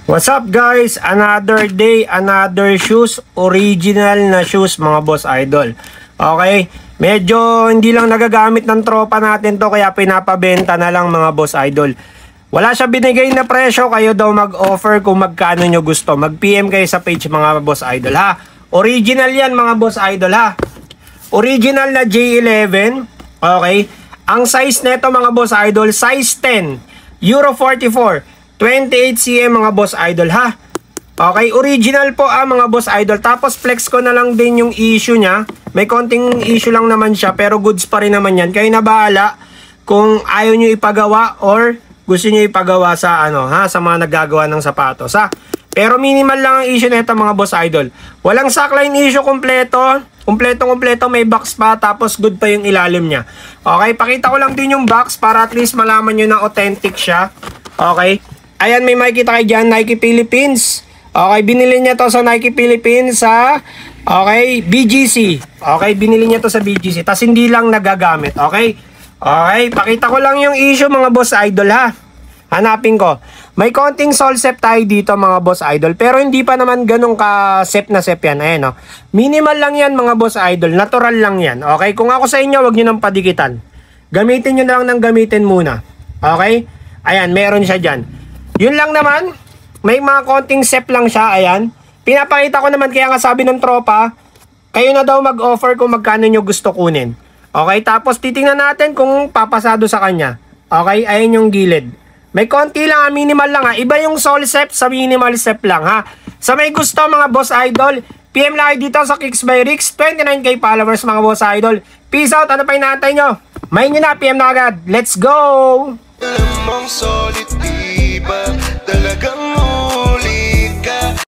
What's up guys? Another day, another shoes. Original na shoes mga boss idol. Okay? Medyo hindi lang nagagamit ng tropa natin to kaya pinapabenta na lang mga boss idol. Wala siya binigay na presyo, kayo daw mag-offer kung magkano nyo gusto. Mag-PM kayo sa page mga boss idol ha. Original yan mga boss idol ha. Original na J11. Okay? Ang size nito mga boss idol, size 10. Euro 44. 28cm mga boss idol ha. Okay, original po mga boss idol. Tapos flex ko na lang din yung issue nya. May konting issue lang naman siya pero goods pa rin naman yan. Kayo na bahala kung ayaw nyo ipagawa or gusto nyo ipagawa sa sa mga naggagawa ng sapatos ha. Pero minimal lang ang issue nito mga boss idol. Walang sackline issue kompleto. Kompleto may box pa tapos good pa yung ilalim nya. Okay, pakita ko lang din yung box para at least malaman nyo na authentic siya. Okay. Ayan, may makikita kayo dyan, Nike Philippines. Okay, binili niya to sa Nike Philippines sa, BGC. Okay, binili niya to sa BGC. Tapos hindi lang nagagamit, okay? Okay, pakita ko lang yung issue mga boss idol ha. Hanapin ko. May konting sole sep tayo dito mga boss idol. Pero hindi pa naman ganun ka-sep na sep yan. Ayan o. Minimal lang yan mga boss idol. Natural lang yan. Okay, kung ako sa inyo, wag nyo nang padikitan. Gamitin nyo lang ng gamitin muna. Okay? Ayan, meron siya dyan. Yun lang naman, may mga konting sep lang siya, ayan. Pinapakita ko naman kaya nga sabi ng tropa, kayo na daw mag-offer kung magkano nyo gusto kunin. Okay, tapos titingnan natin kung papasado sa kanya. Okay, ayan yung gilid. May konti lang, minimal lang ha. Iba yung sole sep sa minimal sep lang ha. Sa may gusto mga boss idol, PM lang dito sa Kicks by Ricks, 29k followers mga boss idol. Peace out, ano pa inaantay nyo? Main nyo na, PM na agad. Let's go! Alam mong solid, diba? Talagang